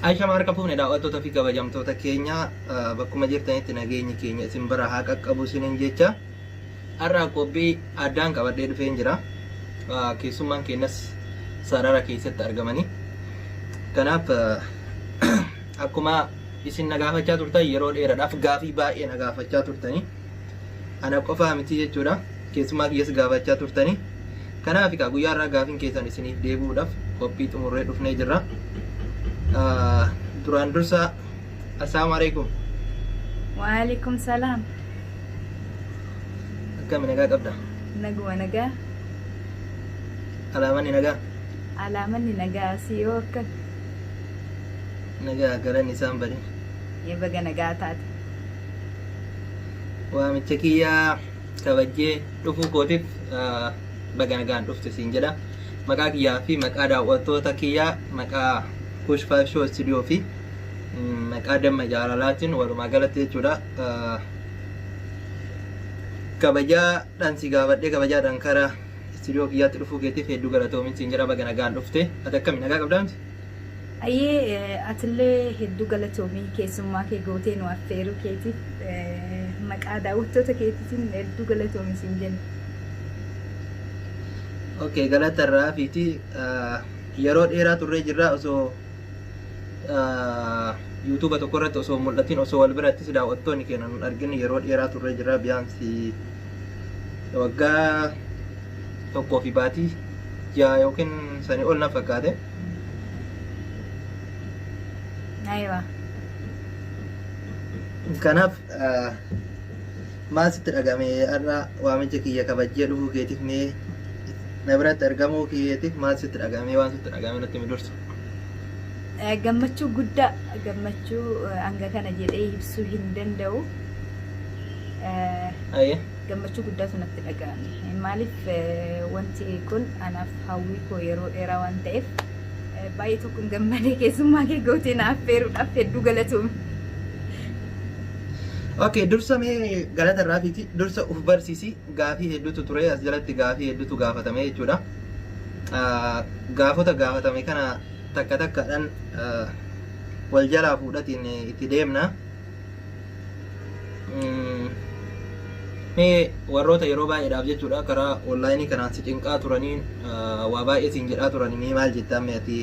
Aisha harka fuune daawwattoota fi kabajamtoota keenya bakkuma jirtanitti nageenyi keenya isin bira haa qaqqabu isiniin jecha har'a qophii addaan qabadhee dhufee jira. Keessummaan keenyas sarara keessatti argamanii. Kanaaf akkuma isin nagaafachaa turtan yeroo dheeraadhaaf gaafii baay'ee nagaafachaa turtanii. Ana qofaa miti jechuudha. Keessumaa kiyyas gaafachaa turtanii. Kanaaf guyyaa irraa gaafiin keessan isiniif deebi'uudhaaf qophii xumurree dhufnee jirra. Duraan dursa assalamualaikum. Waalaikumsalam. Akkami nagaa qabda? Naguma nagaa. Alaamanni nagaa? Alaamanni nagaa siyoo akka. Nagaa garan isaan bari. Baga nagaa taate. Waamicha kiyyaa kabajjee dhufuu kootiif baga nagaan dhufte siin jedha. Maqaa kiyyaa fi maqaa daawwattoota kiyyaa maqaa Push 5 Show Studio fi maqaa damma jaalalaatiin walumaa galatti jechuudha. Kabajaadhaan si gaafadhee kabajaadhaan karaa studio kiyyaatti dhufuu keetiif hedduu galatoomin siin jedha baga nagaan dhufte. Ati akkami nagaa qabdaa miti? Ayyee atillee hedduu galatoomii keessummaa kee gootee nu affeeruu keetiif maqaa daawwattoota keetiitiin hedduu galatoomi siin jenna. Okay, galata irraa fiiti yeroo dheeraa turree jirra osoo YouTube tokko irratti osoo mul'atiin osoo wal birattis daawwattoonni keenya nun arginu yeroo dheeraa turree jirra biyaansi waggaa tokkoo fi baatii ja'a yookiin sanii ol na fakkaate. Aywa. Kanaaf maal sitti dhagame har'a waamicha kiyya kabajjee dhufuu keetiif mee na biratti argamuu keetiif maal sitti dhagame waan sitti dhagame natti midursa. Gammachuu guddaa gammachuu hanga kana jedhee ibsuu hin danda'u. Gammachuu guddaatu natti dhaga'ame. Maaliif wanti kun anaaf hawwii koo yeroo dheeraa waan ta'eef baay'ee tokkoon gammadee keessummaa kee gootee na affeeruudhaaf hedduu galatoomii. Okay, dursa mee galata irraa fiiti dursa uf barsiisi gaafii hedduutu ture as jalatti gaafii hedduutu gaafatame jechuudha. Gaafota gaafatame kana takka takkaadhaan wal jalaa fuudhatiin itti deemna. Mee warroota yeroo baay'eedhaaf jechuudha karaa onlaayinii kanaan si cinqaa turanii waa baay'ee siin jedhaa turanii mee maal jettaan mee ati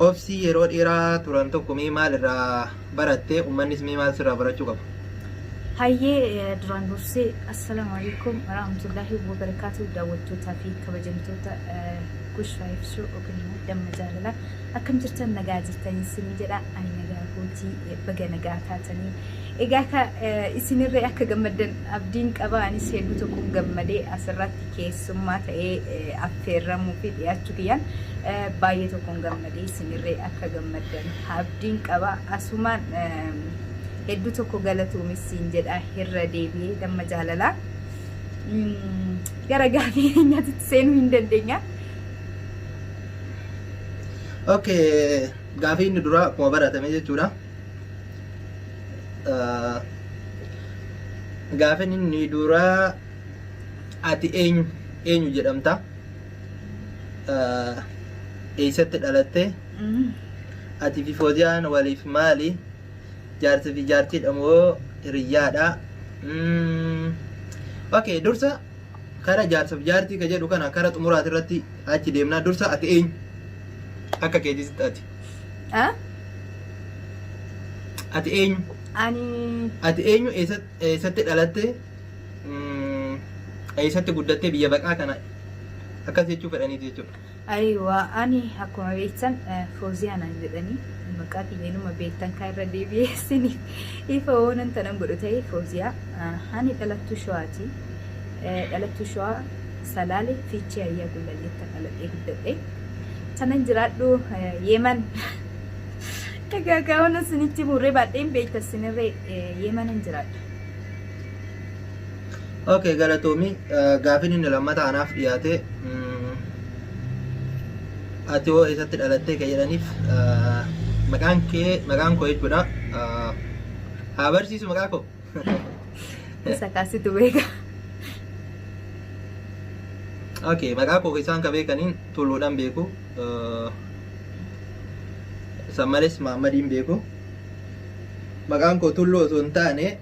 obsii yeroo dheeraa turan tokko mee maal irraa barattee uummannis mee maal sirraa barachuu qaba? Hayyee duraan dursee assalaamu alaikum warahmatullaahi wabarakaatuh daawwattootaa fi kabajamtoota Push 5 Show yookiin damma jaalalaa akkam jirtan nagaa jirtanii isin jedha ani nagaa gootii baga nagaa taatanii egaa isinirree akka gammaddan abdiin qaba anis hedduu tokkoon gammadee asirratti keessummaa ta'ee affeerramuu fi dhiyaachuu kiyyaan baay'ee tokkoon gammadee isinirree akka gammaddan abdiin qaba asumaan hedduu tokko galatoomis siin jedha irra deebi'ee damma jaalalaa gara gaafii keenyaatti seenuu hin dandeenya. Okay, gaafii inni dura akkuma baratame jechuudha. Gaafiin inni dura ati eenyu jedhamta? Eessatti dhalatte? Ati fi Fooziyaan waliif maali? Jaarsa fi jaartiidha moo hiriyyaadha? Okay, dursa kara jaarsa fi jaartii ka jedhu kana kara xumuraati irratti achi deemnaa. Dursa ati eenyu? Akka keetiisitti ati. Ati eenyu? Ati eenyu eessatti dhalatte? Eessatti guddattee biyya baqaa kana akkas jechuu fedhaniiti jechuudha. Aywa ani akkuma beektan Fooziyaan jedhanii maqaa kiyyeenuma beektan kan irra deebi'ee isiniif ifa oonan tanan godhu ta'e Fooziyaa ani dhalattuu Shawaati. Dhalattuu Shawaa Salaalee Fiichee Ayyaa Gullalleetta dhaladhee guddadhe. Tanan jiraadhu Yemen. Egaa gaawwan isinitti murree baadheen beekta isinirree Yemenin jiraadha. Okay, galatoomii gaafiin inni lammataa anaaf dhiyaate ati hoo eessatti dhalattee ka jedhaniif maqaan koo jechuudha. Haa barsiisu maqaa koo. Isa kaasitu beeka. Okay, maqaa koo isaan ka beekaniin tulluudhaan beeku. Sammales Mahammadiin beeku. Maqaan koo Tulluu osoo hin taane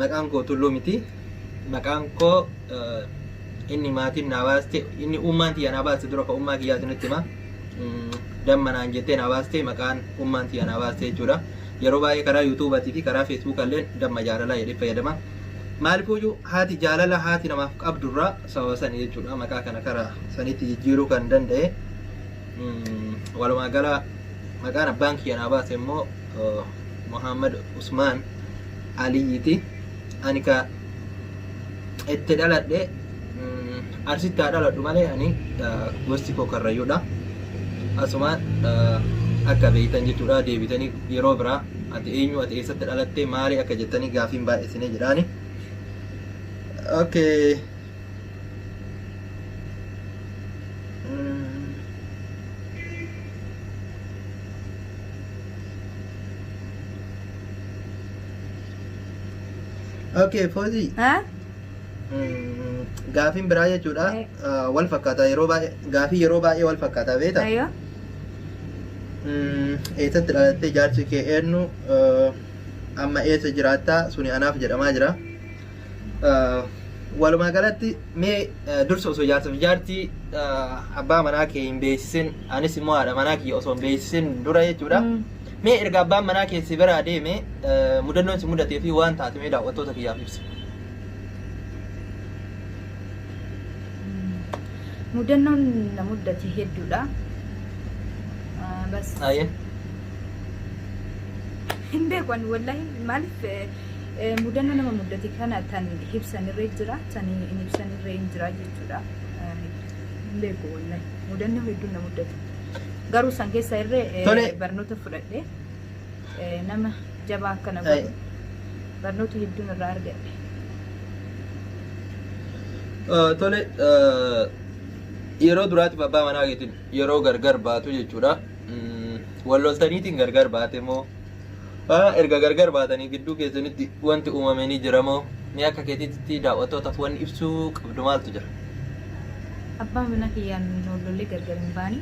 maqaan koo Tulluu miti. Maqaan koo inni maatiin naa baaste inni ummaan tiyya naa baaste dura ka ummaa kiyyaa sinitti hima. Damma naan jettee naa baaste maqaan ummaan tiyya naa baaste jechuudha. Yeroo baay'ee karaa yuutuubatii fi karaa feesbuukaa illee damma jaalalaa jedhee fayyadama. Maaliifuu haati jaalala haati namaaf qabdurraa sababa sanii jechuudha. Maqaa kana karaa sanitti jijjiiruu kan danda'e. Walumaa gala maqaan abbaan kiyya naa baase immoo Muhammad Usmaan Aliyyiti. Ani ka itti dhaladhe Arsitti haa dhaladhu malee ani gosti koo Karrayyuudha. Asumaan akka beektan jechuudha. Deebitanii yeroo biraa ati eenyu ati eessatti dhalatte maali akka jettanii gaafiin baay'isine jedhaani. Okay. Okay, Fozii. Gaafiin biraa jechuudha. Wal fakkaata yeroo baay'ee gaafii yeroo baay'ee wal fakkaata beektaa? Ayyo. Eessatti dhalattee jaarsi kee eenyu amma eessa jiraattaa suni anaaf jedhamaa jira. Walumaa galatti mee dursa osoo jaarsaaf jaartii abbaa manaa kee hin beeksisin anis immoo haadha manaa kee osoo hin beeksisin dura jechuudha. Mee erga abbaan manaa kee si biraa deeme mudannoon si mudatee fi waan taate mee daawwattoota kiyyaaf ibsi. Mudannoon na mudate hedduudha. Bas. Ayyee. Hin beekan wallahi maaliif mudannoo nama mudate kana tan ibsanirra jira tan hin ibsanirra hin jira jechuudha. Hin beeku wallahi mudannoo hedduu na mudate. Garuu san keessa irree barnoota fudhadhe nama jabaa akkana godhu barnoota hedduun irraa argadhe. Tole yeroo duraatiif abbaa manaa keetiin yeroo gargar baatu jechuudha. Wal loltaniitiin gargar baate moo erga gargar baatanii gidduu keessanitti wanti uumamanii jira moo mee akka keetiitti daawwattootaaf wanni ibsuu qabdu maaltu jira? Abbaa manaa kiyyaan lollee gargar hin baani.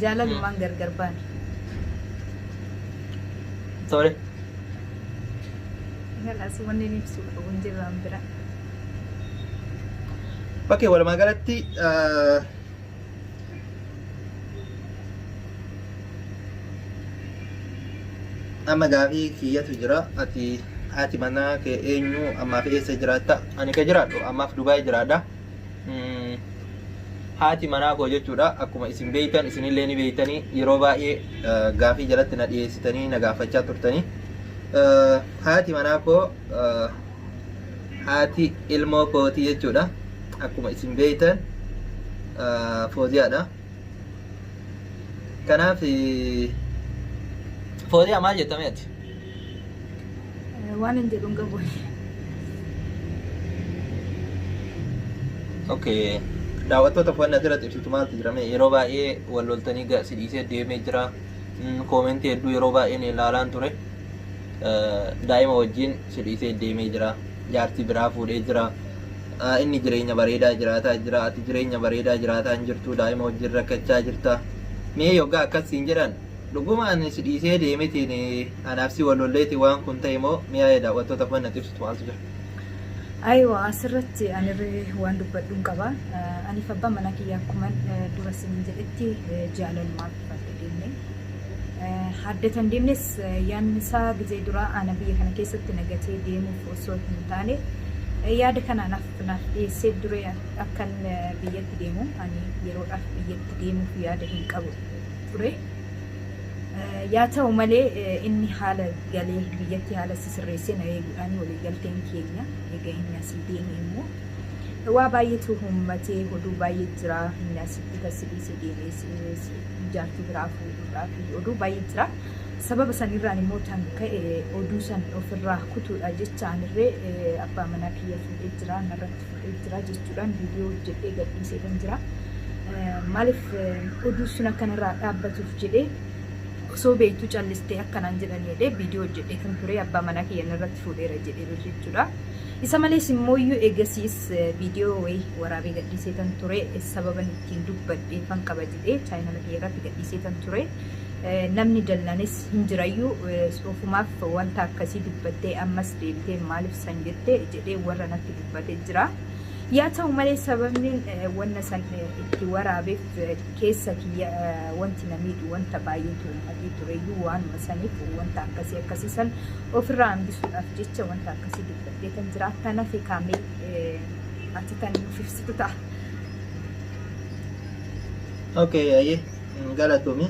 Jaalalumaan gargar baani. Tole. Galaas wanni ibsuu qabu hin jiraan bira. Oke, walumaa galatti amma gaafii kiyyatu jira. Ati haati manaa kee eenyu ammaaf eessa jiraatta? Ani ka jiraadhu ammaaf Dubaay jiraadha. Haati manaa koo jechuudha. Akkuma isin beektan isinillee ni beektanii yeroo baay'ee gaafii jalatti na dhiyeessitanii na gaafachaa turtanii. Haati manaa koo haati ilmoo kooti jechuudha. Akkuma isin beektan Fooziyaadha. Kanaaf Fooziyaa maal jettame ati? Waan hin jedhuun qabu. Okay. Daawwattoota wanni asirratti ibsitu maaltu jira? Yeroo baay'ee wal loltanii si dhiisee deemee jira. Koomentii hedduu yeroo baay'ee ni ilaalaan ture. Daa'ima wajjin si dhiisee deemee jira. Jaartii biraa fuudhee jira. Inni jireenya bareedaa jiraataa jira. Ati jireenya bareedaa jiraataa hin jirtu. Daa'ima wajjin rakkachaa jirta. Mee yoggaa akkasiin jedhan dhugumaan si dhiisee deemetiin anaaf si wal lolleeti waan kun ta'e moo mi'a daawwattoota wanni ati ibsitu maaltu jira? Aywa asirratti anirree waan dubbadhuun qaba. Aniif abbaa manaa kiyyaa akkuma dura sin jedhetti jaalalumaan fudhadhe deemne. Addatan deemnes yaadni isaa gizee dura ana biyya kana keessatti nagatee deemuuf osoo hin taane yaada kana naaf dhiyeessee dure akkan biyyatti deemu ani yeroodhaaf biyyatti deemuuf yaada hin qabu ture. Yaa ta'u malee inni haala galee biyyatti haala sisirreessee na eeguudhaan walii galteen keenya egaa inni asii deeme immoo waa baay'eetu uummatee oduu baay'ee jira inni asitti tasiliisee deemee jaartii biraa fuudhuudhaa fi oduu baay'ee jira. Sababa sanirraan immoo tan ka'e oduu san ofirraa kutuudha jechaan irree abbaa manaa kiyya fuudhee jira narratti fuudhee jira jechuudhaan viidiyoo hojjedhee gadhiisee kan jira. Maaliif oduu sun akkanarraa dhaabbatuuf jedhee osoo beektuu callistee akkanaan jedhan jedhee viidiyoo hojjedhee kan ture abbaa manaa kiyya narratti fuudheera jedhee jechuudha. Isa malees immoo eegasiis viidiyoo wayii waraabee gadhiisee kan ture sababan ittiin dubbadhee kan qaba jedhee chaayinala kiyya irratti gadhiisee kan ture. namni dallanis hin jirayyuu ofumaaf wanta akkasii dubbadee ammas deebitee maaliif san jettee jedhee warra natti dubbatee jira. Yaa ta'u malee sababni wanna san itti waraabeef keessa kiyya wanti namiidhu wanta baay'eetu uummatee tureyyuu waanuma saniif wanta akkasii san ofirraa hambisuudhaaf jecha wanta akkasii dubbadee kan jira. Tanaaf kaamee ati tan nuuf ibsitu ta'a. Okay, aye. Galatoomi.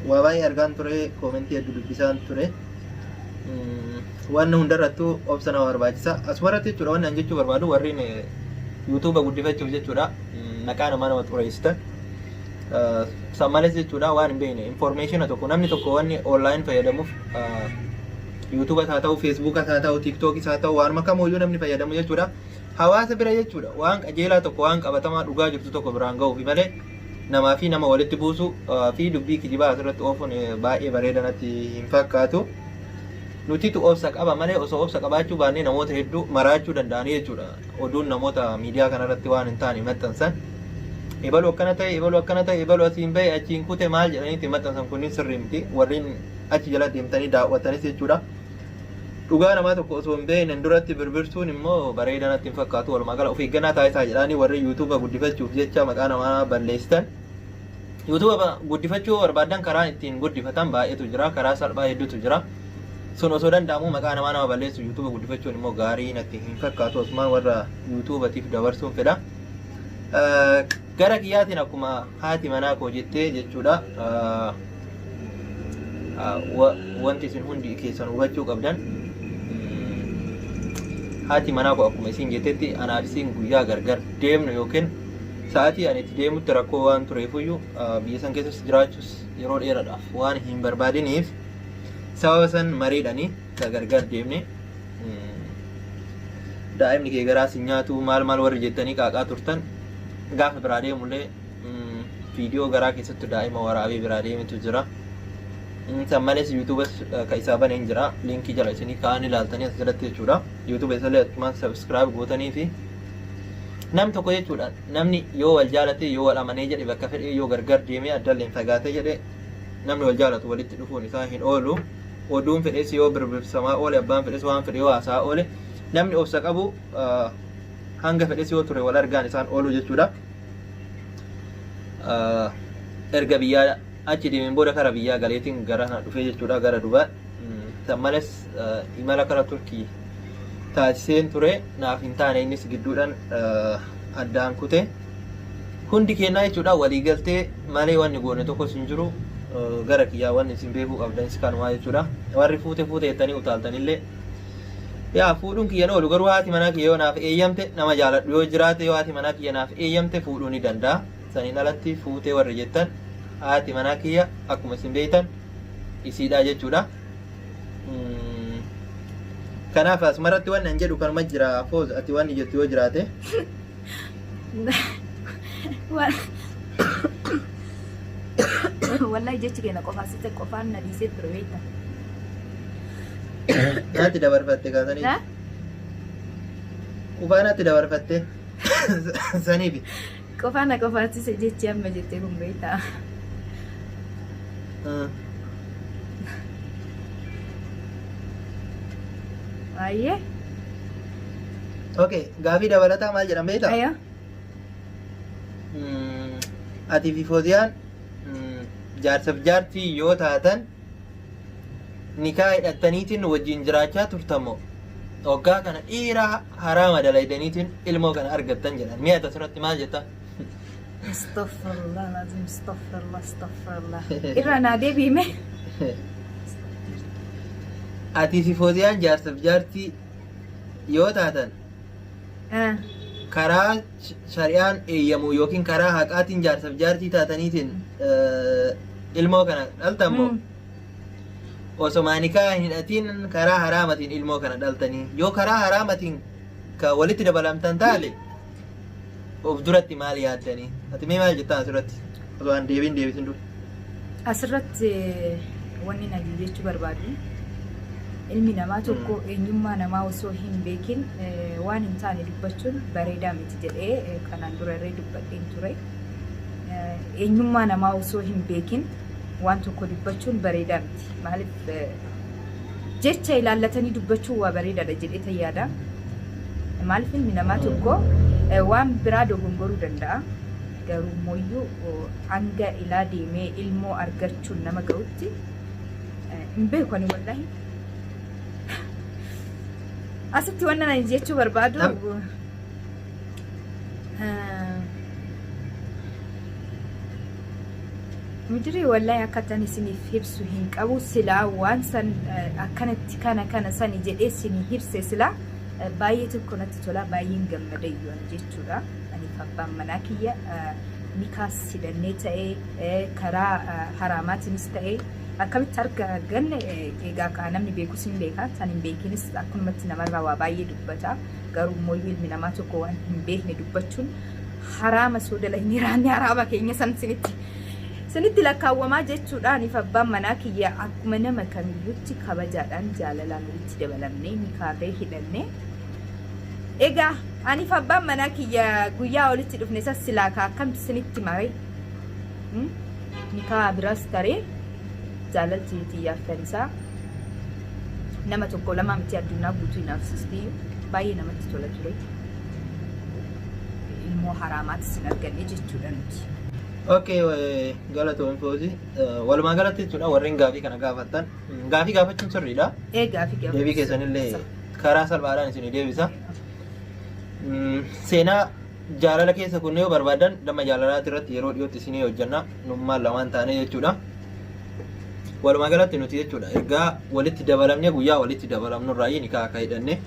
Waa baay'ee argaan ture, koomentii hedduu dubbisaan ture. Waan hundarrattuu obsa nama barbaachisa. Asumarratti jechuudha waan ani jechuu barbaadu warreen YouTube guddifachuuf jechuudha. Maqaa nama xureessitan. San malees jechuudha waan hin beekne information tokko namni tokko wanni online fayyadamuuf YouTube haa ta'u, Facebook haa ta'u, TikTok haa ta'u waanuma kamooyyuu namni fayyadamu jechuudha. Hawaasa bira jechuudha waan qajeelaa tokko waan qabatamaa dhugaa jirtu tokko biraan ga'uuf malee namaa fi nama walitti buusu fi dubbii kijibaa asirratti oofuun baay'ee bareeda natti hin fakkaatu. Nutitu obsa qaba malee osoo obsa qabaachuu baannee namoota hedduu maraachuu danda'anii jechuudha. Oduun namoota miidiyaa kanarratti waan hin taane maxxansan. Ebaluu akkana ta'e, ebaluu asiin bahe achiin kute maal jedhaniitti maxxansan kunniin sirrii miti. Warreen achi jala deemtanii daawwatanis jechuudha. Dhugaa namaa tokko osoo hin beekne duratti birbirsuun immoo bareeda natti hin fakkaatu. Walumaa gala of eeggannaa taasisaa jedhanii warri YouTube guddifachuuf jecha maqaa namaa balleessitan. YouTube guddifachuu barbaadan karaa ittiin guddifatan baay'eetu jira. Karaa salphaa hedduutu jira. Sun osoo danda'amu maqaa nama balleessu YouTube guddifachuun immoo gaarii natti hin fakkaatu. Asumaan warra YouTubeatiif dabarsuun fedha. Gara kiyyaatiin akkuma haati manaa koo jettee jechuudha. Wanti isin hundi keessan hubachuu qabdan. Haati manaa koo akkuma isin jettetti anaaf isin guyyaa gargar deemnu yookiin sa'aatii ani itti deemutti rakkoo waan tureefuyyuu biyya san keessas jiraachuus yeroo dheeraadhaaf waan hin barbaadiniif sababa san mariidhanii gargar deemne daa'imni kee garaa si nyaatu maal warri jettanii qaaqaa turtan gaafa biraa deemullee viidiyoo garaa keessatti daa'ima waraabee biraa deemetu jira. San malees YouTubes ka isaa baneen jira. Linkii jala isinii kaa'an ilaaltanii as jalatti jechuudha. YouTube isallee akkuma subscribe gootanii fi nam tokko jechuudha. Namni yoo wal jaalate yoo wal amanee jedhe bakka fedhee yoo gargar deemee addalleen fagaatee jedhe namni wal jaalatu walitti dhufuun isaa hin oolu. Oduun fedhees yoo birbirsamaa oole abbaan fedhees waan fedhe yoo haasaa oole namni obsa qabu hanga fedhees yoo ture wal argaan isaan oolu jechuudha. Erga biyyaa achi deemeen booda kara biyyaa galeetiin gara na dhufee jechuudha gara Dubaay. San malees imala kara Turkii taasiseen ture naaf hin taane innis gidduudhaan addaan kute. Hundi kennaa jechuudha walii galtee malee wanni goone tokkos hin jiru. Gara kiyyaa wanni isin beekuu qabdanis kanumaa jechuudha. Warri fuute jettanii utaaltanillee yaa fuudhuun kiyya oolu garuu haati manaa kiyya yoo naaf eeyyamte nama jaaladhu yoo jiraate yoo haati manaa kiyya naaf eeyyamte fuudhuu ni danda'a. Saniin alatti fuutee warri jettan haati manaa kiyya akkuma isin beektan isiidha jechuudha. Kanaaf asumarratti waan an jedhu kanuma jira. Foos ati waan jettu yoo jiraate wallahi jechi keenya qofaa sitte qofaan na dhiisee ture beekta. Naatti dabarfatte kaasanii qofaa naatti dabarfatte saniifi qofaa na qofaattis jechi amma jettee kun beekta. Aye. Okay, gaafii dabalataa maal jedhama beektaa? Ayo. Ati fi Fooziyaan jaarsaaf jaartii yoo taatan nikaa hidhattaniitiin wajjin jiraachaa turtamoo waggaa kana dhiiraa haraama dalaydaniitiin ilmoo kana argattan jedhan. Mi'a asirratti maal jetta? Astaghfirullah lazim astaghfirullah. Irra naa deebiime. Ati fi Fooziyaan jaarsaaf jaartii yoo taatan karaa shari'aan eeyyamu yookiin karaa haqaatiin jaarsaaf jaartii taataniitiin ilmoo kana dhaltamoo osoo nikaa hin hidhatiin karaa haraamatiin ilmoo kana dhaltanii yoo karaa haraamatiin ka walitti dabalamtan taale of duratti maal yaaddanii? Ati mee maal jettan asirratti osoo an deebisin dur? Asirratti wanni na jechuu barbaadu ilmi namaa tokko eenyummaa namaa osoo hin beekin waan hin taane dubbachuun bareedaa miti jedhee kanaan dura irree dubbadheen ture. Eenyummaa namaa osoo hin beekin waan tokko dubbachuun bareedaa miti. Maaliif jecha ilaallatanii dubbachuun waa bareedaadha jedhee yaada. Maaliif ilmi namaa tokko waan biraa dogongoruu danda'a. Garuu mooyyuu hanga ilaa deemee ilmoo argachuun nama ga'utti hin beekani wallahi. Asitti waan nana jechuu barbaadu Midiri wallahi akkatan isiniif ibsu hin qabu silaa waan san akkanatti kana sani jedhee isinii ibse silaa baay'ee tokko natti tola baay'een gammada iyyuu jechuudha. Ani abbaan manaa kiyya nikaas hidhannee ta'ee karaa haraamaatiinis ta'ee akkamitti arganne egaa kan namni beekus hin beeka tan hin beekinis akkumatti namarraa waa baay'ee dubbata. Garuu immoo ilmi namaa tokko waan hin beekne dubbachuun haraama soodala hin jiraanne haraama keenya san sinitti lakkaawwamaa jechuudha. Ani abbaan manaa kiyya akkuma nama kamiyyuutti kabajaadhaan jaalalaan walitti dabalamnee nikaarree hidhannee egaa ani abbaan manaa kiyya guyyaa walitti dhufne silaa akkamti sinitti maree nikaa biraas taree jaalalti xiyyaaftan isaa nama tokko lama miti addunyaa guutuu hinaafsisti baay'ee namatti tola ture. Ilmoo haraamaatti sin arganne jechuudha nuti. Okay, galatoon foozi walumaa galatti jechuudha warreen gaafii kana gaafattan gaafii gaafachuun sirriidha. Gaafii deebii keessanillee karaa salphaadhaan isin deebisa. Seenaa jaalala keessa kun yoo barbaadan damma jaalalaati irratti yeroo dhiyootti isinii hojjanna nummaan lamaan taane jechuudha. Walumaa galatti nuti jechuudha ergaa walitti dabalamne guyyaa walitti dabalamnu irraa nikaa akka hidhanne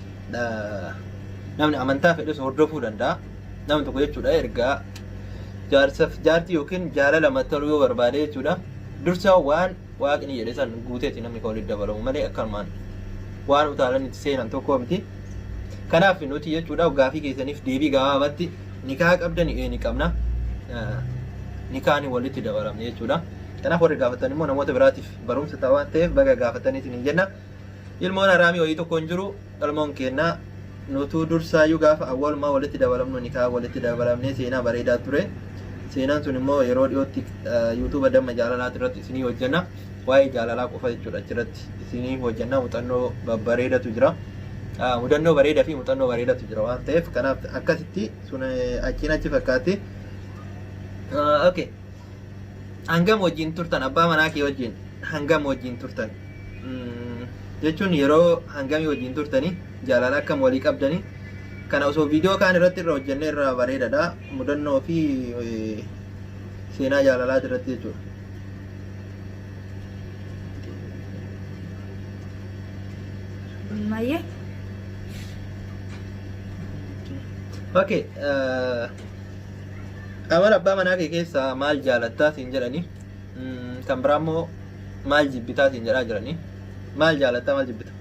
namni amantaa fedhus hordofuu danda'a. Namni tokko jechuudha ergaa jaartii yookiin jaalala mattaluu yoo barbaade jechuudha dursa waan waaqni jedhe san guuteeti namni kan walitti dabalamu malee akkanumaan waan utaalan itti seenan tokko miti. Kanaaf nuti jechuudha gaafii keessaniif deebii gabaabatti nikaa qabdan ni qabna nikaani walitti dabalamne jechuudha. Kanaaf warri gaafatan immoo namoota biraatiif barumsa ta'aa waan ta'eef baga gaafataniitiin hin jenna. Ilmoon haraamii wayii tokko hin jiru ilmoon kennaa nutuu dursaayyuu gaafa awwalumaa walitti dabalamnu nikaa walitti dabalamnee seenaa bareedaa ture. Seenaan sun immoo yeroo dhiyootti YouTube damma jaalalaati irratti isinii hojjanna. Waa'ee jaalalaa qofa jechuudha achirratti isinii hojjanna muuxannoo bareedatu jira. Mudannoo bareedaa fi muuxannoo bareedatu jira waan ta'eef kanaaf akkasitti sun achiin achi fakkaatti. Okay. Hangam wajjin turtan abbaa manaa kee wajjin hangam wajjin turtan jechuun yeroo hangamii wajjin turtanii jaalala akkam walii qabdanii kana osoo viidiyoo kaan irratti irra hojjenne irraa bareedadha mudannoo fi seenaa jaalalaati irratti jechuudha. Maye. Okay. Amala abbaa manaa kee keessaa maal jaalattaa siin jedhanii kan biraa immoo maal jibbitaa siin jedhaa jiranii maal jaalattaa maal jibbita?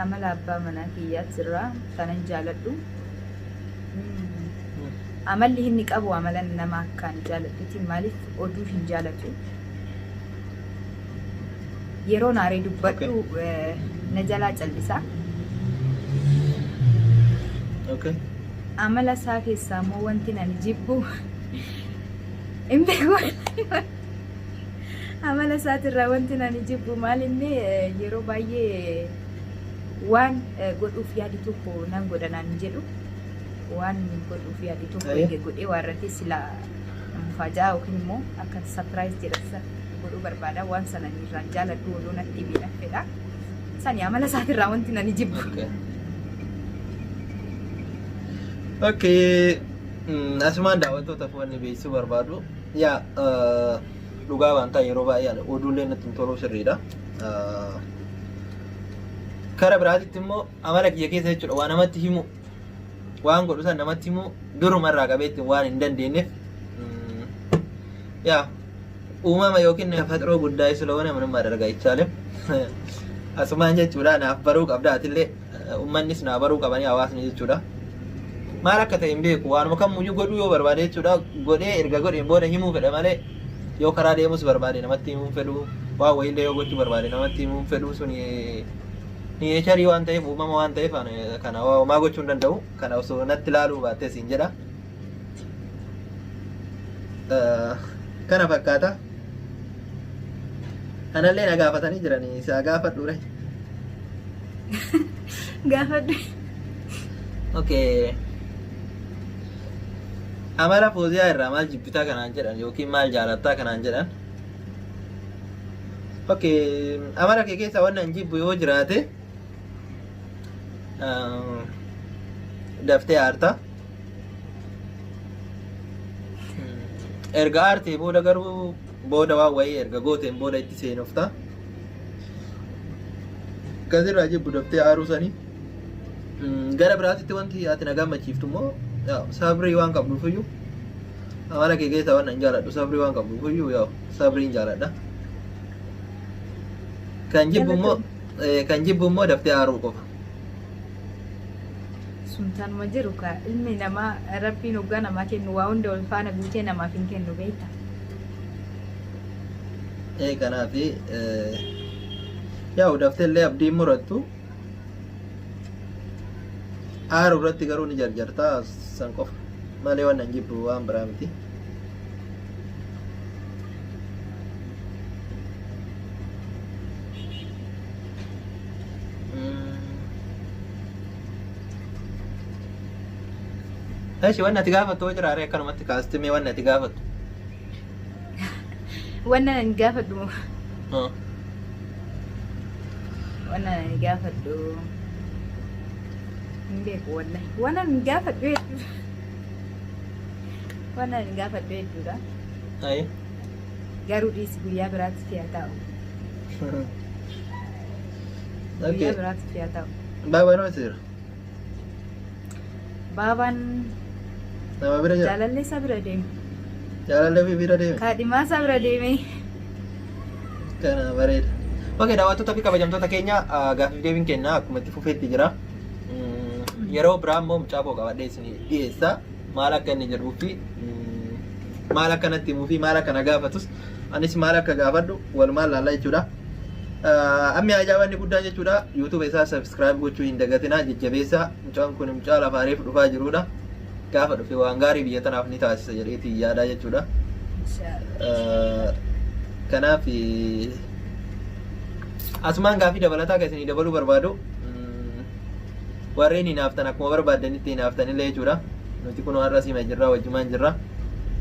Amala abbaa manaa kiyyaatti irraa kanan jaaladhu. Amalli inni qabu amala nama akkaan jaaladhuti maaliif oduu hin jaalatu. Yeroo naaree dubbadhu na jalaa callisaa. Okay. Amala isaa keessaa immoo wanti nani jibbu hin beeku. Amala isaatirraa wanti nani jibbu maal inni yeroo baay'ee waan godhuuf yaadi tokko nan godha naan jedhu waan godhuuf yaadi tokko godhee waarratee silaa mufaajaa yookiin immoo akka surprise jedhasa godhuu barbaada waan sana irraan jaaladhu oduu natti miidhagfedha. Sani amala isaatirraa wanti nani jibbu. Okay, asumaan daawwattootaaf wanni beeksisuu barbaadu yaa dhugaa waan ta'e yeroo baay'ee oduulee natti toluu sirriidha. Karaa biraatitti immoo amala kiyya keessa jechuudha waan namatti himu waan godhu san namatti himu durumarraa qabeetti waan hin dandeenyeef yaa uumama yookiin faxiroo guddaa ስለሆነ ምንም ማድረግ አይቻልም. Asumaan jechuudha naaf baruu qabda atillee uummannis naa baruu qabanii hawaasni jechuudha. Maal akka ta'e hin beeku waanuma kamuyyuu godhuu yoo barbaade jechuudha godhee erga godheen booda himuu fedha malee yoo karaa deemus barbaade namatti himuu fedhu waa wayiillee yoo gochuu barbaade namatti himuu fedhu sun neecharii waan ta'eef uumama waan ta'eef kana homaa gochuu hin danda'u kana osoo natti ilaaluu baattee siin jedha. Kana fakkaata Anallee na gaafatanii jiranii isaa gaafadhu re. Gaafadhu. Okay. Amala Fooziyaa irraa maal jibbitaa kanaan jedhan yookiin maal jaalattaa kanaan jedhan. Okay, amala kee keessa waan hin jibbu yoo jiraate daftee aarta. Erga aartee booda garuu booda waan wayii erga gooteen booda itti seenufta. Kasirraa jibbu daftee aaruu sanii. Gara biraatitti wanti ati na gammachiiftu immoo sabrii waan qabduufiyyuu amala kee keessa waan hin jaaladhu sabrii waan qabduufiyyuu yaa sabriin jaaladha. Kan jibbu immoo daftee aaruu qofa. Suntaan ma jiru ka ilmi namaa rabbiin hoggaa namaa kennu waa hunda wal faana guutee namaaf hin kennu beekta. Kanaafi yaa daftee illee abdiin murattu aaruu irratti garuu ni jarjartaa san qofa malee waan hin jibbu waan biraa miti. Aishi waan ati gaafattu hoo jiraare akkanumatti kaastimee waan ati gaafattu. Waan ani gaafadhu. Waan ani gaafadhu. Hin beeku wallahi. Waan ani gaafadhu hedduu. Waan ani gaafadhu hedduudha. Ayi. Garuu dhiisi guyyaa biraatti fiyaa taa'u. Guyyaa biraatti fiyaa taa'u. Baabaan hoo jira? Baabaan nama bira jira? jaalallee isaa bira deeme. Jaalallee fi bira deeme? Kaadhimaa isaa bira deeme. Kana bareeda. Okay, daawwattoota fi kabajamtoota keenya gaaffii deebiin kennaa akkuma itti fufeetti jira. Yeroo biraa immoo mucaa koo qabadhee isin dhiyeessa. Maal akka inni jedhuu fi maal akka natti himuu fi maal akka na gaafatus anis maal akka gaafadhu walumaan laallaa jechuudha. Ammi ajaa'ibanni guddaan jechuudha. YouTube isaa subscribe gochuu hin dagatinaa jajjabeessaa. Mucaan kun mucaa lafa areef dhufaa jirudha. Gaafa dhufe waan gaarii biyya tanaaf ni taasisa jedheeti yaadaa jechuudha. Kanaaf asumaan gaaffii dabalataa kan isinii dabaluu barbaadu warreen hinaaftan akkuma barbaaddanitti hinaaftanillee jechuudha. Nuti kun har'a sima jirra wajjumaan jirra.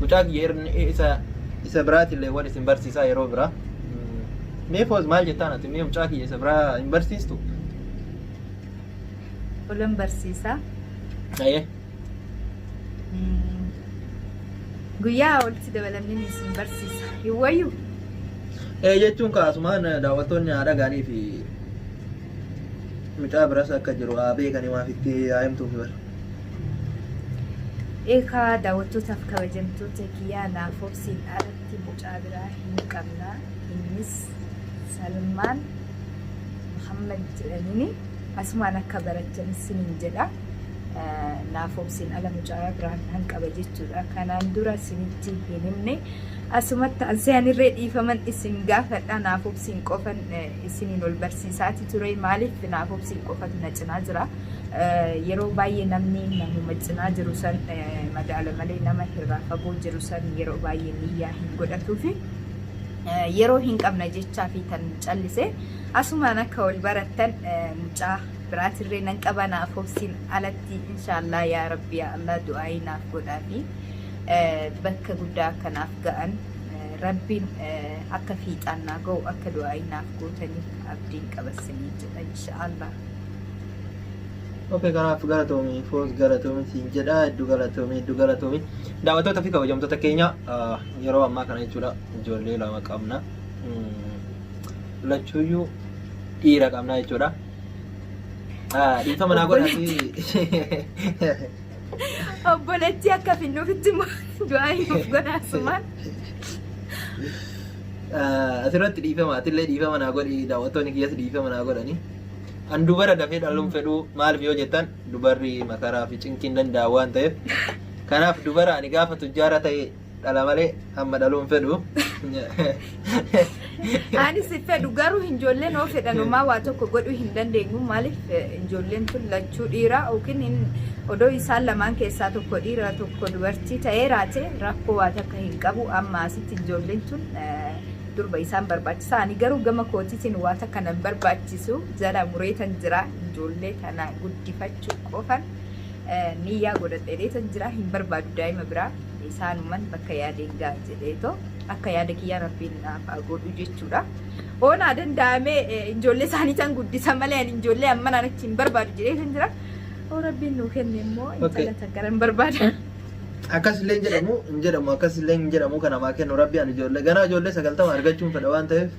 Mucaa kiyya isa biraatillee waan isin barsiisaa yeroo biraa. Mee foos maal jettaan ati mee mucaa kiyya isa biraa hin barsiistu? Olan barsiisaa. Ayyee. Guyyaa walitti dabalamnee isin barsiisa. Hin wayyu? Jechuun kaasumaan daawwattoonni haadha gaanii fi mucaa biras akka jiru haa beekanii maaf itti haa himtuuf bara. Eekaa daawwattootaaf kabajamtoota kiyyaa naaf obsiin alatti mucaa biraa hin qabna. Innis Salmaan Muhammad jedhaniini asumaan akka baratan isiniin jedha. Naaf obsiin ala mucaa biraan kan qaba jechuudha. Kanaan dura isinitti hin himne asumatti ansaanirree dhiifaman isin gaafadha. Naaf obsiin qofan isiniin ol barsiisaati ture. Maaliif naaf obsiin qofatu na cinaa jira? Yeroo baay'ee namuma cinaa jiru san madaala malee nama irraa fagoo jiru san yeroo baay'ee niyyaa hin godhatuufi yeroo hin qabna jechaa fi tan callise asumaan akka wal barattan mucaa biraatirree nan qaba. Naaf obsiin alatti inshaallah yaa rabbi yaa Allah du'aayii naaf godhaa fi bakka guddaa akkanaaf ga'an rabbiin akka fiixaan naa ga'u akka du'aayii naaf gootaniif abdiin qabassanii jedha inshaallah. Okay, kanaaf galatoomii foos galatoomii siin jedha hedduu galatoomii daawwattoota fi kabajamtoota keenya yeroo ammaa kana jechuudha ijoollee lama qabna lachuuyyuu dhiira qabna jechuudha. Dhiifama naa godhati obboleettii akka finnuufitti du'aayii nuuf godhaasumaan asirratti dhiifama atillee dhiifama naa godhi daawwattoonni kiyyas dhiifama naa godhani. An dubara dafee dhaluun fedhu maaliif yoo jettan dubarri makaraa fi cinqiin danda'a waan ta'eef kanaaf dubara ani gaafa tujjaara ta'e dhala malee amma dhaluun fedhu. Ani si fedhu garuu ijoolleen oo fedhanumaa waa tokko godhuu hin dandeenyu. Maaliif ijoolleen tun lachuu dhiiraa yookiin odoo isaan lamaan keessaa tokko dhiira tokko dubartii ta'ee raate rakkoo waa takka hin qabu. Amma asitti ijoolleen tun durba isaan barbaachisaa ani garuu gama kootiitiin waan akka nan barbaachisu jala mureetan jira ijoollee tana guddifachuu qofan niyyaa godhadheetan jira hin barbaadu daa'ima biraa isaanuman bakka yaadeen gaa jedheetoo akka yaada kiyyaa rabbiin naaf godhu jechuudha. Oonaa danda'amee ijoollee isaanii tan guddisa malee ani ijoollee amma naan achi hin barbaadu jedheetan jira. Oo rabbiin nuu kenne immoo intala takkaran barbaada. Akkasillee hin jedhamu akkasillee hin jedhamu kana maa kennu rabbi ani ijoollee ganaa ijoollee 90 argachuun fedha waan ta'eef.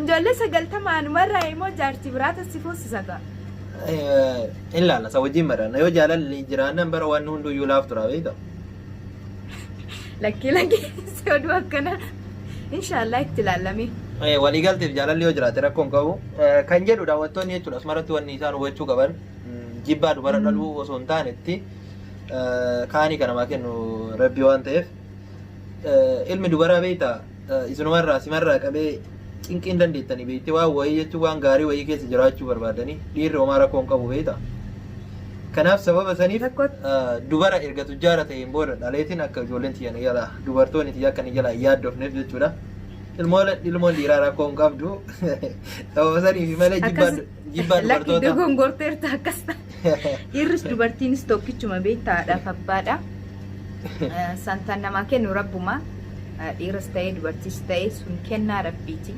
Ijoollee 90 anumarraa immoo jaartii biraa tasii foosisata. Ilaala sa wajjin madaan yoo jaalalli jiraannan bara waan hunduyyuu laaf tura beekta. Lakkii si oduu akkana inshaallah itti ilaalame. Waliigalteef jaalalli yoo jiraate rakkoon qabu kan jedhu daawwattoonni jechuudha asumarratti wanni isaan hubachuu qaban jibbaa dubara dhaluu osoo hin taanetti kaanii kana maa kennu rabbi waan ta'eef ilmi dubaraa beekta isinumarraa simarraa qabee cinqiin dandeettanii beekte waan wayii jechuun waan gaarii wayii keessa jiraachuu barbaadanii dhiirri homaa rakkoon qabu beekta. Kanaaf sababa saniif dubara erga tujjaara ta'een booda dhaleetiin akka ijoolleen tiyyan jala dubartoonni tiyya akka ni jala yaaddofneef jechuudha. Ilmoon dhiiraa rakkoon qabdu sababa saniif malee jibbaa dubartoota. Lakki dogongorteerta akkas dhiirris dubartiinis tokkichuma beektaadhaaf abbaadha. Santaan namaa kennu rabbuma dhiiras ta'ee dubartiis ta'ee sun kennaa rabbiiti.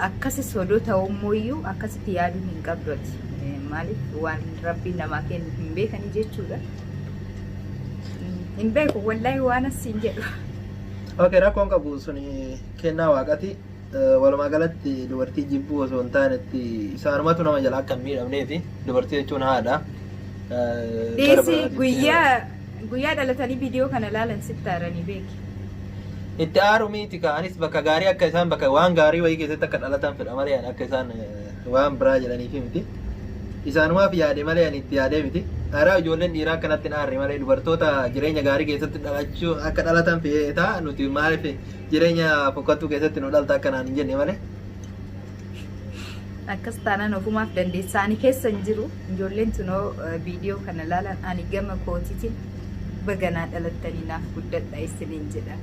Akkasis odoo ta'ummoo akkasitti yaaduu hin qabdooti. Maaliif waan rabbiin namaa kennu hin beekanii jechuudha. Hin beeku wallaahi waan asiin jedhu. Okay, rakkoon qabu suni kennaa waaqati. Walumaa galatti dubartii jibbuu osoo hin taanetti isaanumatu nama jala akka hin miidhamneefi dubartii jechuun haadha. Dhiisii guyyaa dhalatanii viidiyoo kana ilaalan sitti aaranii beeki. Itti aaru miti ka'anis bakka gaarii akka isaan bakka waan gaarii wayii keessatti akka dhalatan fedha malee akka isaan waan biraa jedhaniifi miti. Isaanumaaf yaade malee ani itti yaadee miti. Haaraa ijoolleen dhiiraa akkanatti hin aarre malee dubartoota jireenya gaarii keessatti dhalachuu akka dhalatan fe'eeta nuti maaliif jireenya fokkattuu keessatti nu dhalta akkanaan hin jenne malee. Akkas taanaan ofumaaf dandeessaa ani keessa hin jiru ijoolleen tunoo viidiyoo kana ilaalan ani gama kootiitiin baganaa dhalattanii naaf guddadha isiniin jedha.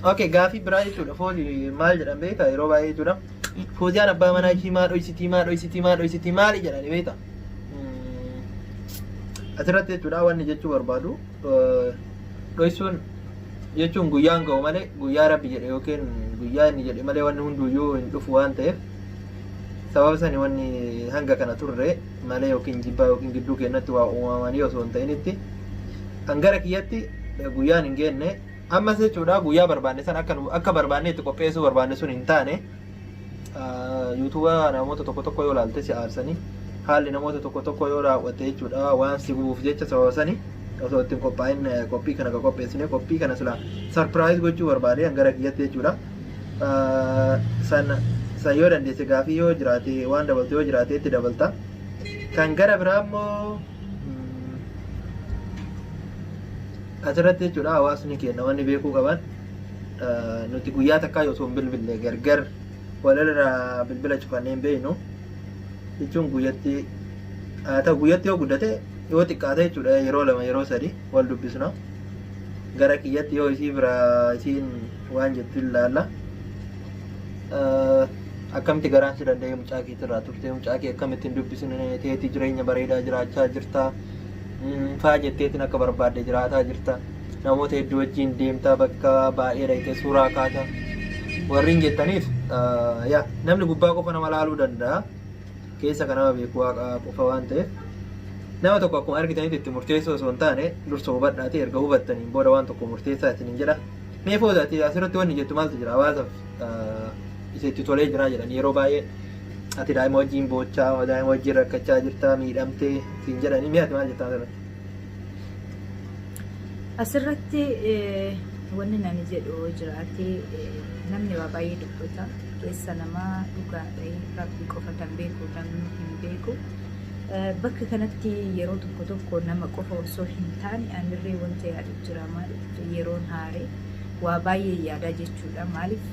Okay, gaafii biraa jechuudha. Foolii maal jedhan beektaa yeroo baay'ee jechuudha. Fooziyaan abbaa manaa ishii maa dhoysitii maali jedhani beektaa. Asirratti jechuudha wanni jechuu barbaadu dhoysuun jechuun guyyaan ga'u malee guyyaa rabbi jedhe yookiin guyyaa inni jedhe malee wanni hunduyyuu hin dhufu waan ta'eef sababa sani wanni hanga kana turre malee yookiin jibbaa yookiin gidduu keenyatti waa uumamanii osoo hin ta'initti hangara kiyyatti guyyaan hin geenne ammas jechuudha guyyaa barbaanne san akka barbaanne itti qopheessuu barbaanne sun hin taane yuutuuba namoota tokko yoo ilaalte si aarsanii haalli namoota tokko yoo raawwatte jechuudha waan si gubuuf jecha sababa sanii osoo ittiin qophaa'in qophii kana qopheessine qophii kana sila sarpiraayiz gochuu barbaade hangara kiyyatti jechuudha. San yoo dandeesse gaafii yoo jiraate waan dabaltu yoo jiraate itti dabalta. Kan gara biraa immoo asirratti jechuudha hawaasni keenya wanni beekuu qaban nuti guyyaa takkaa yoo sun bilbille gargar walirraa bilbila cufannee hin beeknu jechuun guyyatti haa ta'u guyyatti yoo guddate yoo xiqqaate jechuudha yeroo lama yeroo sadi wal dubbisna gara kiyyatti yoo isii bira isiin waan jettu ilaalla akkamitti garaan si danda'e mucaa keetirraa turte mucaa kee akkamittiin dubbisne teetii jireenya bareedaa jiraachaa jirta faa jetteetiin akka barbaadde jiraataa jirta namoota hedduu wajjin deemtaa bakka baay'ee dhaqxee suuraa kaata warriin jettaniif yaa namni gubbaa qofa nama laaluu danda'a keessa kan nama beeku waaqa qofa waan ta'eef nama tokko akkuma argitanitti itti murteessoo osoo hin taane dursa hubadhaati erga hubattaniin booda waan tokko murteessaa ittiin jedha mee foodaati asirratti wanni jettu maaltu jira hawaasaaf isa itti tolee jira jedhan yeroo baay'ee ati daa'ima wajjin boochaa daa'ima wajjin rakkachaa jirta miidhamtee siin jedhanii mee ati maal jettaa asirratti wanni nani jedhu jiraatee namni waa baay'ee dubbata keessa namaa dhugaa ta'ee rabbi qofa kan beeku namni hin beeku bakka kanatti yeroo tokko nama qofa osoo hin taane anirree wanta yaadu jira maaliif yeroon haaree waa baay'ee yaadaa jechuudha maaliif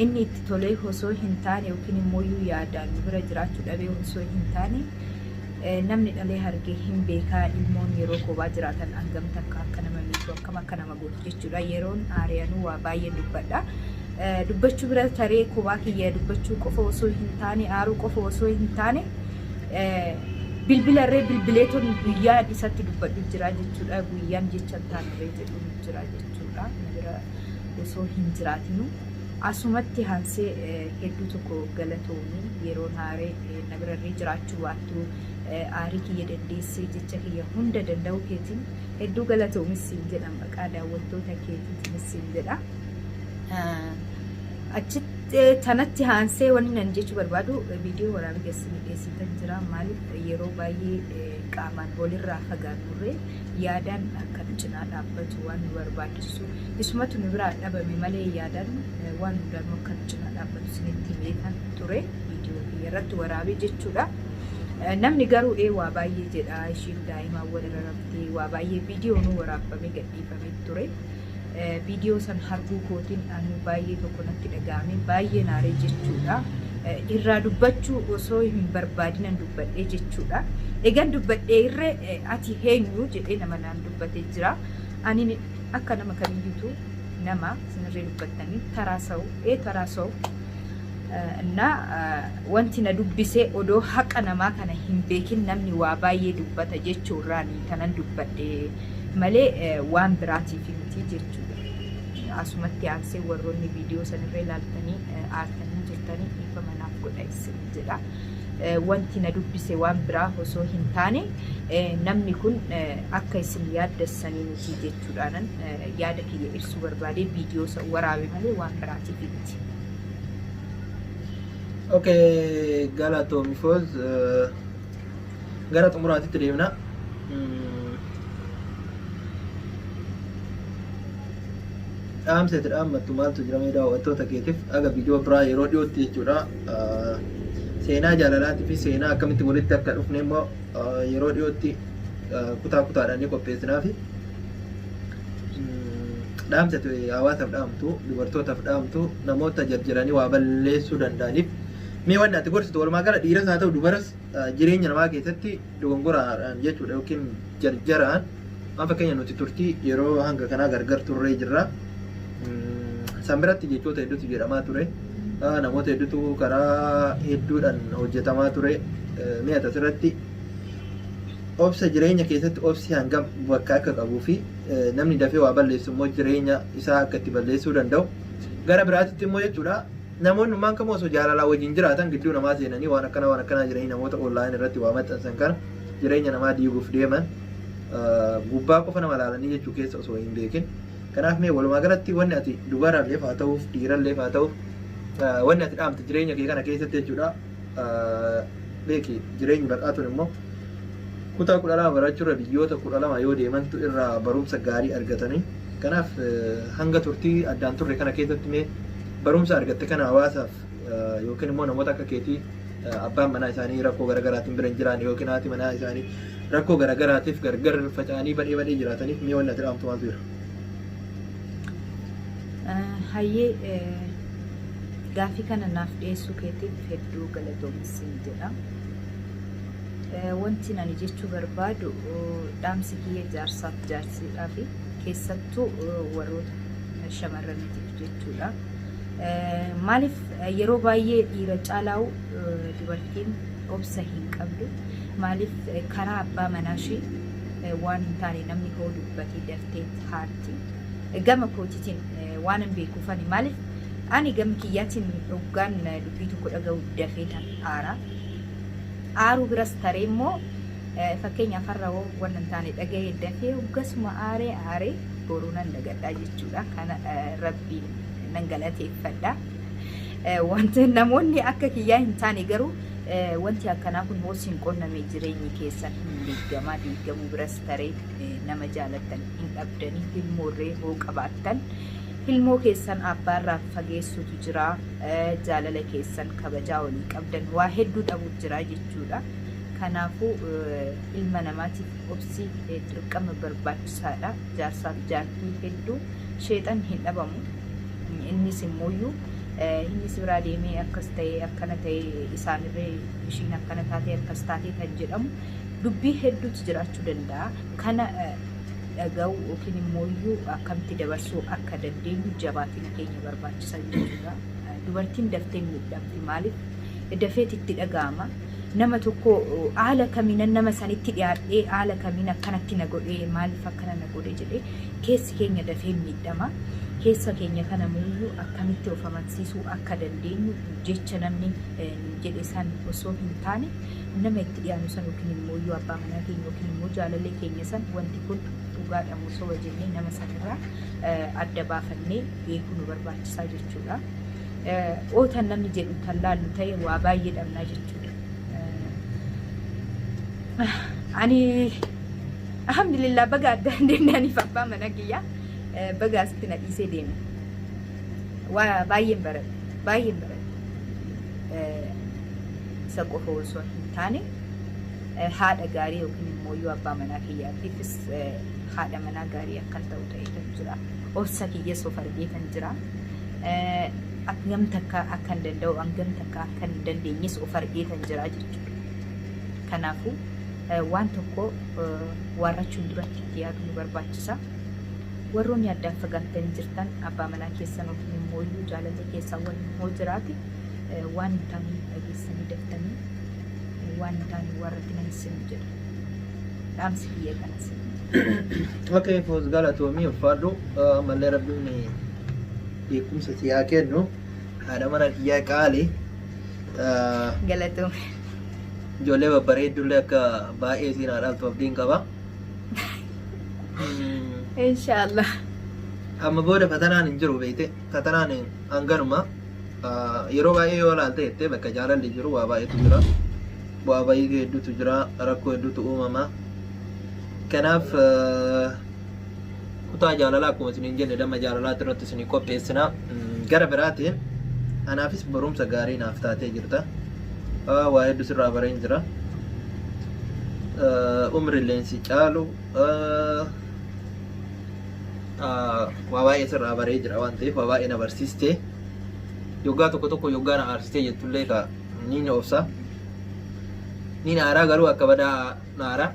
inni itti tolee osoo hin taane yookiin immoo yaadaan bira jiraachuu dhabee osoo hin taane namni dhalee hargee hin beekaa ilmoon yeroo kophaa jiraatan hangamta akka nama miidhu akkam akka nama godhu jechuudha. Yeroon aariyanuu waa baay'ee dubbadha. Dubbachuu bira taree kophaa kiyya dubbachuu qofa osoo hin taane aaruu qofa osoo hin taane bilbilarree bilbileeton guyyaan isatti dubbadhu jira jechuudha. Guyyaan jecha taanirree jedhu jira jechuudha. Bira osoo hin jiraatinu asumatti hansee hedduu tokko galatoomii yeroon aaree nabirarree jiraachuu baattu aarii kiyya dandeessee jecha kiyya hunda danda'u keetiin hedduu galatoomis siin jedha maqaa daawwattoota keetiinis siin jedha. Achitti tanatti haansee wanni nan jechuu barbaadu viidiyoo waraabaa keessatti dhiyeessitan jira. Maaliif yeroo baay'ee qaamaan walirraa fagaannurree yaadaan akka cinaa dhaabbatu waan nu barbaachisu isumatu nu biraa dhabame malee yaadaan waan hundaanuu akka cinaa dhaabbatu isinitti beekan ture viidiyoo kiyya irratti waraabee jechuudha. Namni garuu waa baay'ee jedha ishiin daa'imaa walirra raftee waa baay'ee viidiyoo nu waraabamee gadhiifamee ture. Viidiyoo san arguu kootiin anu baay'ee tokko natti dhaga'ame baay'ee naaree jechuudha. Irraa dubbachuu osoo hin barbaadinan dubbadhee jechuudha. Egan dubbadhee irree ati eenyu jedhee nama naan dubbatee jira. Ani akka nama kamiyyuutu nama sinirree dubbattanii taraasa'u እና wanti na dubbisee odoo haqa namaa kana hin beekin namni waa baay'ee dubbata jechuurraan kanan dubbadhe malee waan biraatiif miti jechuudha. Asumatti aansee warroonni viidiyoo sanirree ilaaltanii aartanii jirtanii dhiifa manaaf godha isin jedha. Wanti na dubbise waan biraa osoo hin taane namni kun akka isin yaaddessanii miti jechuudhaanan yaada kiyya ibsuu barbaadee viidiyoo san waraabe malee waan biraatiif miti. Okay, galatoomi foos gara xumuraatitti deemna. Dhaamseeti dhaammattu maaltu jiramee daawwattoota keetiif aga viidiyoo biraa yeroo dhiyootti jechuudha. Seenaa jaalalaatii fi seenaa akkamitti walitti akka dhufne immoo yeroo dhiyootti kutaa kutaadhaan ni qopheessinaafi. Dhaamseeti hawaasaaf dhaamtu, dubartootaaf dhaamtu, namoota jarjaranii waa balleessuu danda'aniif mee wanni ati gorsitu walumaa gala dhiiras haa ta'u dubaras jireenya namaa keessatti dogongoraadhaan jechuudha yookiin jarjaraan waan fakkeenya nuti turtii yeroo hanga kanaa gargar turree jirra. San biratti jechoota hedduutu jedhamaa ture. Namoota hedduutu karaa hedduudhaan hojjetamaa ture. Mee ati asirratti obsa jireenya keessatti obsi hangam bakka akka qabuu fi namni dafee waa balleessu immoo jireenya isaa akka itti balleessuu danda'u. Gara biraatitti immoo jechuudha namoonni maan kam osoo jaalalaa wajjin jiraatan gidduu namaa seenanii waan akkanaa jireenya namoota online irratti waa maxxansan kana jireenya namaa diiguuf deeman gubbaa qofa nama ilaalanii jechuu keessa osoo hin beekin. Kanaaf mee walumaa galatti wanni ati dubaraalleef haa ta'uuf dhiiralleef haa ta'uuf wanni ati dhaamte jireenya kee kana keessatti jechuudha. Beeki jireenyi bal'aatuun immoo kutaa 12 barachuurra biyyoota 12 yoo deemantu irraa barumsa gaarii argatanii. Kanaaf hanga turtii addaan turre kana keessatti mee barumsa argatte kana hawaasaaf yookiin immoo namoota akka keetii abbaan manaa isaanii rakkoo garaagaraatiin bira hin jiraan yookiin haati manaa isaanii rakkoo garaagaraatiif gargar faca'anii badhee jiraataniif mee wanni ati dhaamtu maaltu jira? Hayyee gaafii kana naaf dhiyeessuu keetiif hedduu galatoomi jedha. Wanti ani jechuu barbaadu dhaamsi kiyya jaarsaaf jaarsiidhaa fi keessattuu warroota shamarraniitiif jechuudha. Maaliif yeroo baay'ee dhiira caalaa'u dubartiin obsa hin qabdu. Maaliif karaa abbaa manaashee waan hin taane namni hoo dubbatee daftee haarti. Gama kootiitiin waan hin beekuufani maaliif ani gama kiyyaatiin dhuggaan dubbii tokko dhaga'u dafee tan aaruu biras taree immoo fakkeenyaaf har'a waan hin taane dhaga'ee dafee hoggasuma aaree boruu nan dagadhaa jechuudha. Kana rabbiin nan galateeffadha. Wanti namoonni akka kiyyaa hin taane garuu wanti akkanaa kun hoo siin qonname jireenyi keessan hin diigamuu biras taree nama jaalattan hin dhabdanii hilmoorree hoo qabaattan hilmoo keessan abbaarraa fageessutu jira. Jaalala keessan kabajaa walii qabdan waa hedduu dhabuuf jira jechuudha. Kanaafuu ilma namaatiif obsi dirqama barbaachisaadha. Jaarsaaf jaartii hedduu sheexan hin dhabamu. Innis immoo inni si biraa deemee akkas ta'e akkana ta'e isaanirree ishiin akkana taatee akkas taatee kan jedhamu dubbii hedduutu jiraachuu danda'a. Kana dhaga'uu yookiin immoo iyyuu akkamitti dabarsuu akka dandeenyu jabaatiin keenya barbaachisaa jechuudha. Dubartiin daftee miidhamti maaliif dafeet itti dhaga'ama. Nama tokko haala kamiin nama sanitti dhiyaadhee haala kamiin akkanatti na godhee maaliif akkana na godhee jedhee keessi keenya dafee miidhama. Keessa keenya kana muyyuu akkamitti of amansiisuu akka dandeenyu jecha namni jedhe san osoo hin taane nama itti dhiyaanu san yookiin immoo iyyuu abbaa manaa keenya yookiin immoo jaalallee keenya san wanti kun dhugaadha moo soba jennee nama sanirraa adda baafannee beekuu nu barbaachisaa jechuudha. Ootan namni jedhu kan laallu ta'e waa baay'ee dhabnaa jechuudha. Ani alhamdulillah baga addaan deemnaaniif abbaa manaa kiyyaa baga asitti na dhiisee deeme. Waa baay'een baradhe. Isa qofa osoo hin taane haadha gaarii yookiin immoo iyyuu abbaa manaa kiyyaatiifis haadha manaa gaarii akkan ta'u ta'ee jira. Obsa kiyyas of argee kan jira. Hangam takka akkan danda'u hangam takka akkan hin dandeenyes of argee kan jira jechuudha. Kanaafuu waan tokko warrachuun duratti itti yaaduu barbaachisa. Warroonni addaan fagaattanii jirtan abbaa manaa keessan yookiin immoo iyyuu jaalallee keessan waliin hoo jiraate waan hin taane dhageessanii daftanii waan hin taane warratti nan isin jedha. Dhaamsi biyya kanas. Okay, foos galatoomii ulfaadhu mallee rabbiin beekumsa siyaa kennu haadha mana kiyyaa qaalii galatoome. Ijoollee babbareeddullee akka baay'ee siin haadhaaf abdiin qaba. Inshallah. Amma booda fatanaan hin jiru beekte fatanaan hanganuma yeroo baay'ee yoo ilaalte jettee bakka jaalalli jiru waa baay'eetu jira. Bu'aa baay'ee hedduutu jira, rakkoo hedduutu uumama. Kanaaf kutaa jaalalaa akkuma isiniin jenne damma jaalalaatti irratti isinii qopheessina. Gara biraatiin anaafis barumsa gaarii naaf taatee jirta. Waa hedduu sirraa bareen jira. Umrilleen si caalu waa baay'ee sirraa baree jira waan ta'eef waa baay'ee na barsiiste. Yoggaa tokko tokko yoggaa na aarsitee jettullee ka ni na obsa. Ni na aaraa garuu akka badaa na aaraa.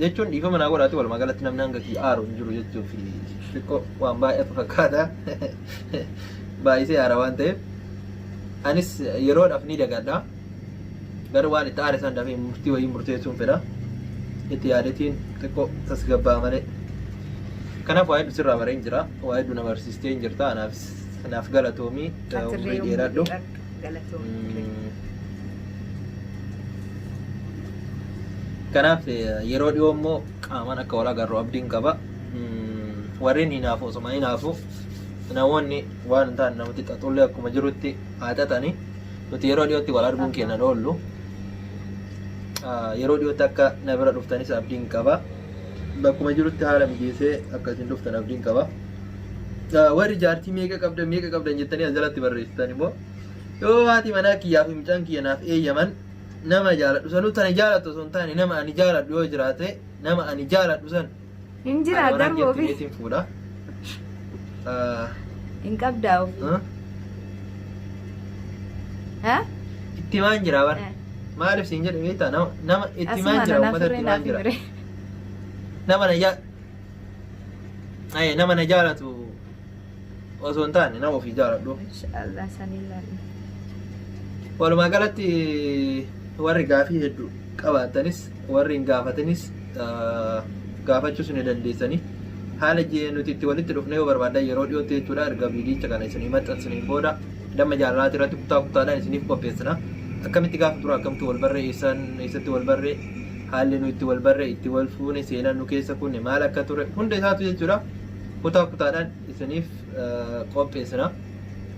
Jechuun dhiifama naa godhaate walumaa galatti namni hanga kii aaru hin jiru jechuuf xiqqoo waan baay'eetu fakkaata. Baay'isee aara waan ta'eef anis yeroodhaaf ni dagadha. Garuu waan itti aare san dafee murtii wayii murteessuun fedha. Itti yaadetiin xiqqoo tasgabbaa malee. Kanaaf waa hedduu sirraa bareen jira. Waa hedduu na barsiistee hin jirta. Anaaf galatoomii umurii dheeradhu. Kanaaf yeroo dhiyoo immoo qaamaan akka wal agarru abdiin qaba. Warreen hinaafu osuma hinaafu namoonni waan hin taane namatti xaxullee akkuma jirutti haa xaxani. Nuti yeroo dhiyootti wal arguun keenya oollu. Yeroo dhiyootti akka na bira dhuftanis abdiin qaba. Bakkuma jirutti haala mijeessee akka isin dhuftan abdiin qaba. Warri jaartii meeqa qabdan jettanii as jalatti barreessitan immoo yoo haati manaa kiyyaaf mucaan kiyya naaf eeyyaman nama jaaladhu sanuu tani jaalattu osoo hin taane nama ani jaaladhu yoo jiraate nama ani jaaladhu san hin jira garuu ofii fuudha. Hin qabdaa ofii. Itti maan jira bara maaliif siin jedhe beektaa nama itti maan jira uummata itti maan jira nama na jaalatu osoo hin taane nama ofii jaaladhu. Inshallah sanillaan. Walumaa galatti warri gaafii hedduu qabaatanis warri hin gaafatanis gaafachuus ni dandeessanii haala nuti itti walitti dhufnee yoo barbaadan yeroo dhiyootti jechuudha. Erga viidiyicha kana isinii maxxansanii booda damma jaalalaati irratti kutaa kutaadhaan isiniif qopheessina. Akkamitti gaafa tura akkamitti wal barree eessatti wal barree haalli nu itti wal barree itti wal fuune seenaan nu keessa kunne maal akka ture hunda isaatu jechuudha. Kutaa kutaadhaan isiniif qopheessina.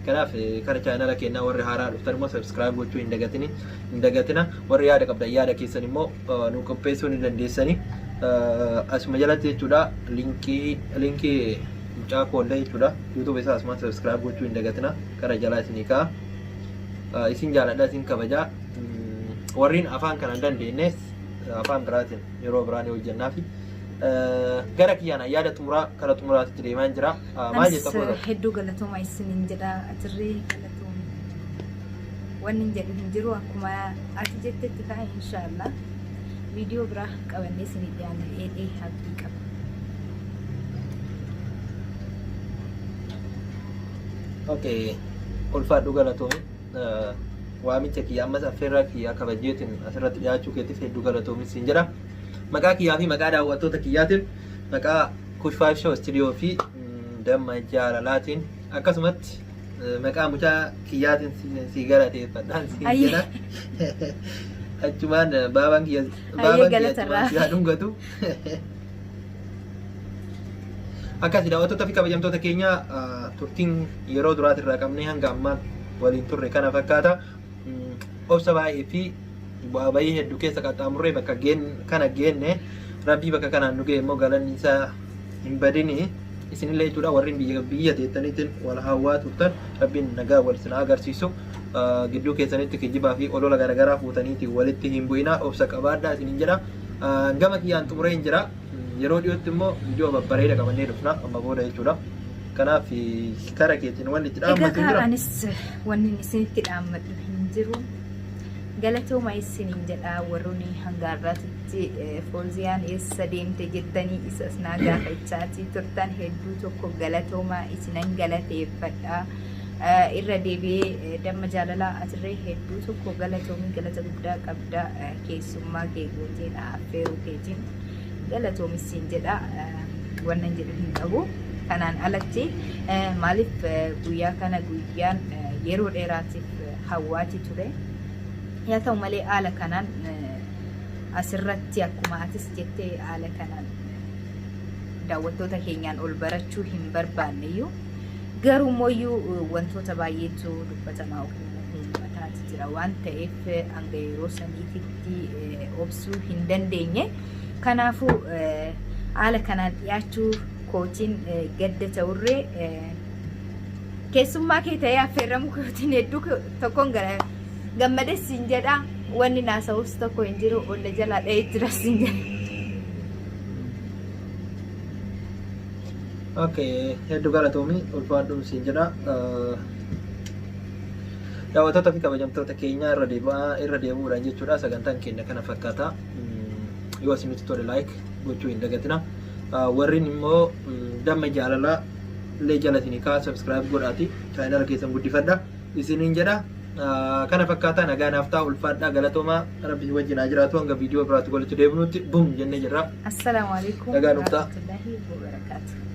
Kanaaf kara chaanala keenyaa warri haaraa dhuftan immoo subscribe gochuu hin dagatina. Warri yaada qabdan yaada keessan immoo nu qopheessuu ni dandeessani. Asuma jalatti jechuudha linkii mucaa koollee jechuudha. YouTube isaa asuma subscribe gochuu hin dagatina. Kara jalaa isinii ka'a. Isin jaaladha isin kabajaa. Warriin afaan kana hin dandeenyees afaan biraatiin yeroo biraan hojjannaa fi gara kiyyaan yaada xumuraa kara xumuraatti deemaa jira. Maal jetta Anis kooda? hedduu galatooma isiniin jedha atirree galatooma. Wanni hin jedhu hin jiru akkuma ati jettetti ta'a inshaallah. Viidiyoo biraa qabannee isinii dhiyaanna dheedhee abdii qaba. Okay, ulfaadhu galatoomi. Waamicha kiyya ammas affeerraa kiyyaa kabajeetiin asirratti dhiyaachuu keetiif hedduu galatoomi siin jedha. Maqaa kiyyaa fi maqaa daawwattoota kiyyaatiin maqaa Kush 5 Show Studio fi damma jaalalaatiin akkasumatti maqaa mucaa kiyyaatiin si galateeffadhaan siin jedha. Achumaan baabaan kiyya achumaan dhungatu. Akkasii daawwattoota fi kabajamtoota keenya turtiin yeroo duraatirraa qabnee hanga ammaa waliin turre kana fakkaata. Obsa baay'ee fi bu'aa bayii hedduu keessa qaxxaamurree bakka kana geenne rabbii bakka kanaan nu ga'e immoo galanni isaa hin badini. Isinillee jechuudha warri biyya teettaniitiin wal hawwaa turtan rabbiin nagaa wal isin agarsiisu. Gidduu keessanitti kijibaa fi olola garaagaraa fuutaniitiin walitti hin bu'ina. Obsa qabaadhaa isinin jedha. Gama kiyyaan xumuree hin jira. Yeroo dhiyootti immoo viidiyoo babbareeda qabannee dhufna amma booda jechuudha. Kanaaf kara keetiin wanni itti dhaammatu jira. Anis wanni isinitti dhaammatu hin jiru. Galatooma isiniin jedha warroonni hangaarraatitti Fooziyaan eessa deemte jettanii isas naa gaafachaatii turtan hedduu tokko galatooma isinan galateeffadha. Irra deebi'ee damma jaalalaa atirree hedduu tokko galatoomii galata guddaa qabda keessummaa keetiin affeeruu keetiin galatoomissiin jedha wannan jedhu hin qabu. Kanaan alatti maaliif guyyaa kana guyyaan yeroo dheeraatiif hawwaati ture. Yaa ta'u malee haala kanaan asirratti akkuma atis jettee haala kanaan daawwattoota keenyaan ol barachuu hin barbaanneyyuu garuu mooyyuu wantoota baay'eetu dubbatamaa uummataati jira waan ta'eef hanga yeroo saniititti obsuu hin dandeenye. Kanaafuu haala kanaan dhiyaachuu kootiin gadda ta'urree keessummaa kee ta'ee affeerramuu kootiin hedduu tokkoon gammadees siin jedha. Wanni naasa'us tokko hin jiru olla jalaa dha'ee jiras siin jedha. Okay, hedduu galatoomii ulfaadhuun siin jedha. Daawwattoota fi kabajamtoota keenya irra deebi'uudhaan jechuudha sagantaan keenya kana fakkaata. Yoo isinitti tole like gochuu hin dagatina. Warreen immoo damma jaalalaa illee jalatanii kaa subscribe godhaati chaanala keessan guddifadha isiniin jedha. Kana fakkaata nagaa naaf ta'a ulfaadhaa galatoomaa rabbi wajjin haa jiraatu hanga viidiyoo biraatti walitti deebinutti bum jennee jirra. Assalaamu alaikum nagaa nuuf ta'a. warahmatullahi wabarakatuh.